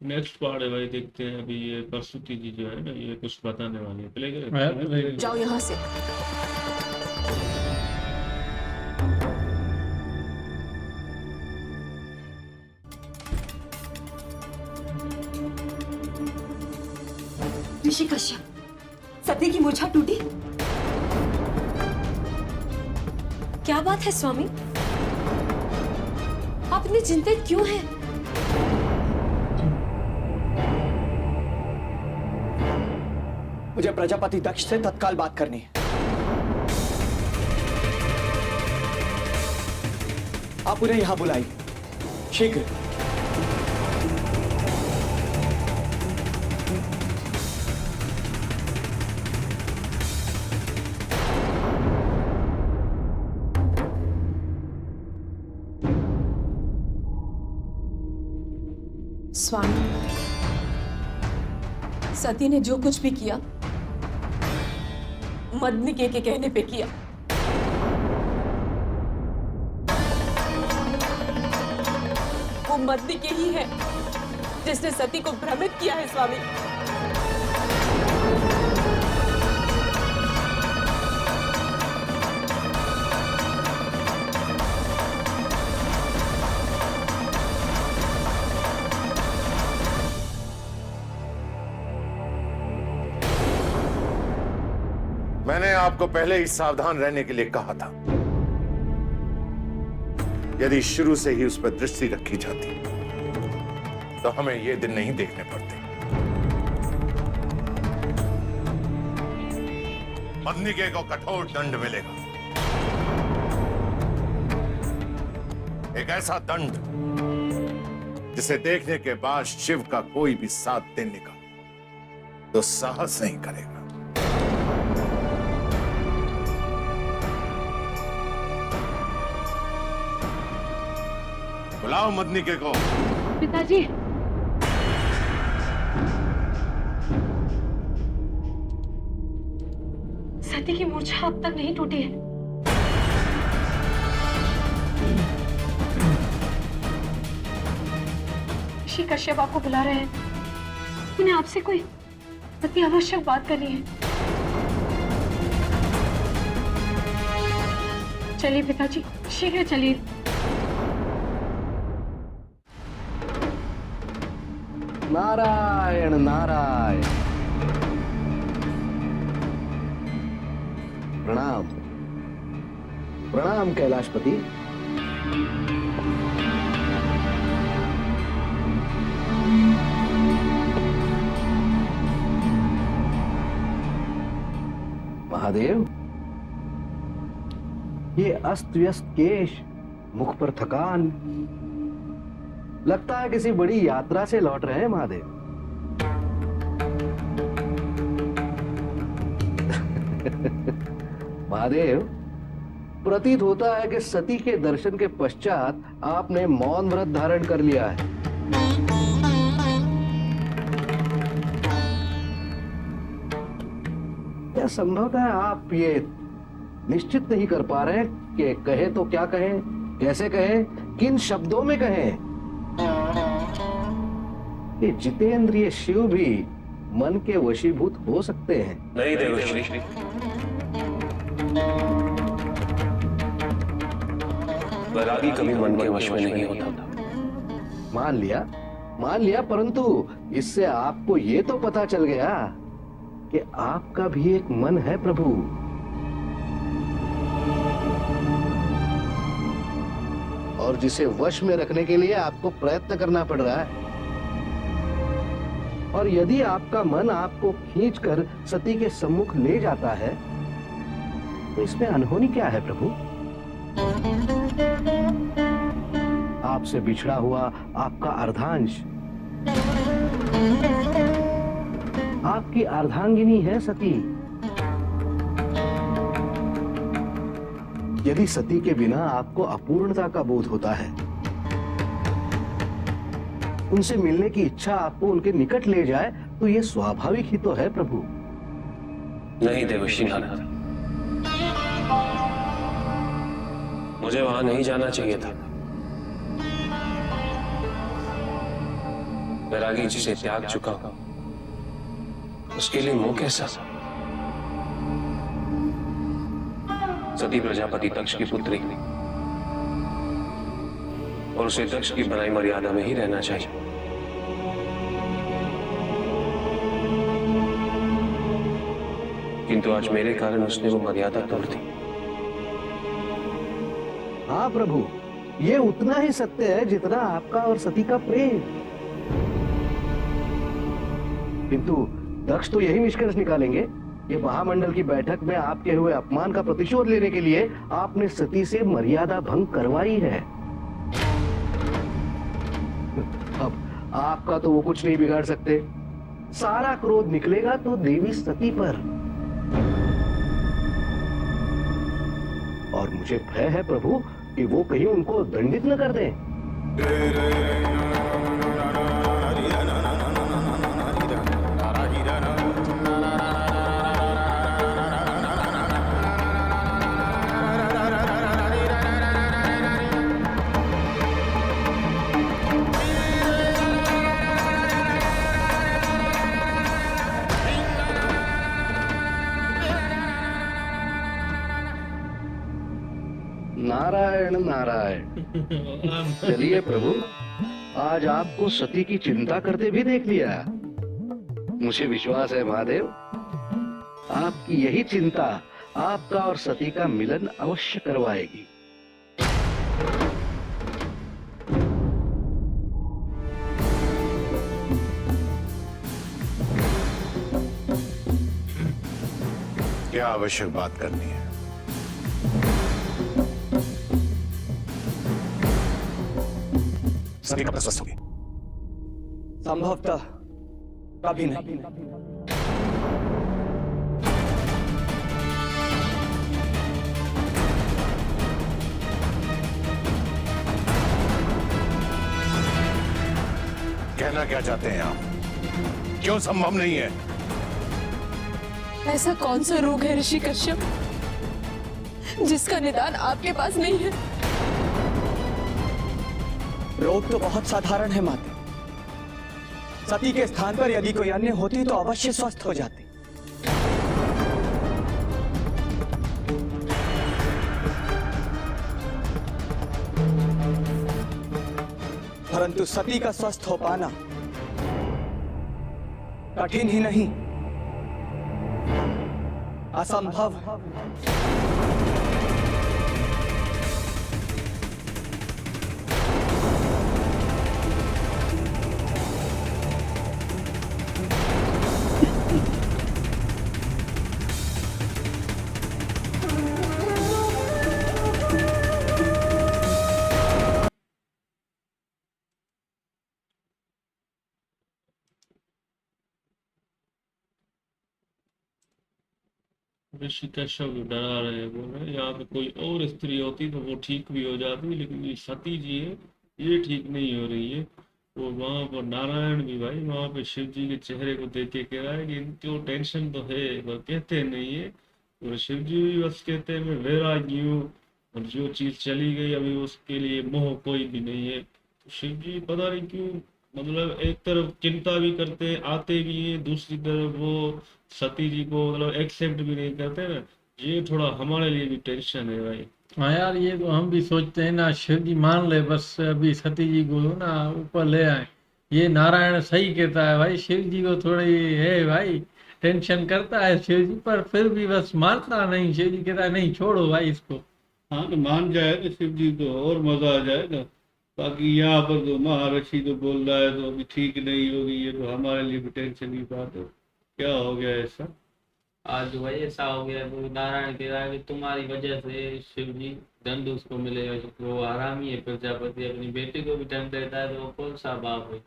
Next part है भाई, देखते हैं। अभी ये प्रसूति जी जो है ना, ये कुछ बताने वाली है। जाओ यहाँ से। ऋषि कश्यप, सती की मूर्छा टूटी? क्या बात है स्वामी? आप इतने चिंतित क्यों हैं? मुझे प्रजापति दक्ष से तत्काल बात करनी है। आप उन्हें यहां बुलाइए, शीघ्र। स्वामी, सती ने जो कुछ भी किया मदनिके के कहने पे किया। वो मदनिके ही है जिसने सती को भ्रमित किया है स्वामी। मैंने आपको पहले ही सावधान रहने के लिए कहा था। यदि शुरू से ही उस पर दृष्टि रखी जाती तो हमें ये दिन नहीं देखने पड़ते। मदनिके को कठोर दंड मिलेगा, एक ऐसा दंड जिसे देखने के बाद शिव का कोई भी साथ देने का तो साहस नहीं करेगा। बुलाओ मदनिके को। पिताजी, सती की मूर्छा अब तक नहीं टूटी है। ऋषि कश्यप आपको बुला रहे हैं। उन्हें आपसे कोई अति आवश्यक बात करनी है। चलिए पिताजी, शीघ्र चलिए। नारायण नारायण। प्रणाम प्रणाम कैलाशपति। महादेव, ये अस्त व्यस्त केश, मुख पर थकान, लगता है किसी बड़ी यात्रा से लौट रहे हैं महादेव। महादेव, प्रतीत होता है कि सती के दर्शन के पश्चात आपने मौन व्रत धारण कर लिया है। क्या संभवतः आप ये निश्चित नहीं कर पा रहे कि कहे तो क्या कहें, कैसे कहें, किन शब्दों में कहें? ये जितेंद्रिय शिव भी मन के वशीभूत हो सकते हैं। नहीं देवर्षि, वैरागी कभी मन के वश में नहीं होता। मान लिया, परंतु इससे आपको ये तो पता चल गया कि आपका भी एक मन है प्रभु। और जिसे वश में रखने के लिए आपको प्रयत्न करना पड़ रहा है। और यदि आपका मन आपको खींचकर सती के सम्मुख ले जाता है तो इसमें अनहोनी क्या है प्रभु? आपसे बिछड़ा हुआ आपका अर्धांश, आपकी अर्धांगिनी है सती। यदि सती के बिना आपको अपूर्णता का बोध होता है, उनसे मिलने की इच्छा आपको उनके निकट ले जाए, तो यह स्वाभाविक ही तो है प्रभु। नहीं देवर्षि नारद, मुझे वहां नहीं जाना चाहिए था। वैरागी जिसे त्याग चुका हूं, उसके लिए मोह कैसा? सती प्रजापति दक्ष की पुत्री और उसे दक्ष की बनाई मर्यादा में ही रहना चाहिए। किंतु आज मेरे कारण उसने वो मर्यादा तोड़ दी। हाँ प्रभु, ये उतना ही सत्य है जितना आपका और सती का प्रेम। किंतु दक्ष तो यही निष्कर्ष निकालेंगे कि महामंडल की बैठक में आपके हुए अपमान का प्रतिशोध लेने के लिए आपने सती से मर्यादा भंग करवाई है। अब आपका तो वो कुछ नहीं बिगाड़ सकते। सारा क्रोध निकलेगा तो देवी सती पर। और मुझे भय है प्रभु कि वो कहीं उनको दंडित न कर दें। नारायण नारायण। चलिए प्रभु, आज आपको सती की चिंता करते भी देख लिया। मुझे विश्वास है महादेव, आपकी यही चिंता आपका और सती का मिलन अवश्य करवाएगी। क्या आवश्यक बात करनी है? सभी कब तक स्वस्थ होगी? संभवतः कभी नहीं। कहना क्या चाहते हैं आप? क्यों संभव नहीं है? ऐसा कौन सा रोग है ऋषि कश्यप जिसका निदान आपके पास नहीं है? रोग तो बहुत साधारण है माता। सती के स्थान पर यदि कोई अन्य होती तो अवश्य स्वस्थ हो जाती। परंतु सती का स्वस्थ हो पाना कठिन ही नहीं, असंभव है। ऋषि कश्यप डरा रहे हैं, बोल रहे हैं यहाँ पे कोई और स्त्री होती तो वो ठीक भी हो जाती, लेकिन ये सती जी है, ये ठीक नहीं हो रही है। और वहां पर नारायण भी भाई वहां पे शिव जी के चेहरे को देख के कह रहा है कि इनको टेंशन तो है, वो कहते नहीं है। और शिव जी भी बस कहते हैं मैं वैरागी हूँ और जो चीज चली गई अभी उसके लिए मोह कोई भी नहीं है। तो शिव जी पता नहीं क्यों, मतलब एक तरफ चिंता भी करते हैं, आते भी हैं, दूसरी तरफ वो सती जी को मतलब एक्सेप्ट भी नहीं करते ना। ये थोड़ा हमारे लिए भी टेंशन है भाई। हाँ यार, ये तो हम भी सोचते हैं ना, शिव जी मान ले बस अभी सती जी को ना ऊपर ले आए। ये नारायण सही कहता है भाई, शिव जी को थोड़ी है भाई, टेंशन करता है शिव जी, पर फिर भी बस मानता नहीं। शिव जी कहता है नहीं, छोड़ो भाई इसको। हाँ तो मान जाए तो शिव जी तो और मजा आ जाएगा। बाकी यहाँ पर तो महर्षि तो बोल रहा है तो अभी ठीक नहीं होगी, ये तो हमारे लिए भी टेंशन की बात है। क्या हो गया ऐसा? आज भाई ऐसा हो गया, तो नारायण कह रहा है कि तुम्हारी वजह से शिव जी दंड उसको मिलेगा। वो आरामी है प्रजापति, अपनी बेटी को भी दंड देता है, तो वो कौन सा बाप है?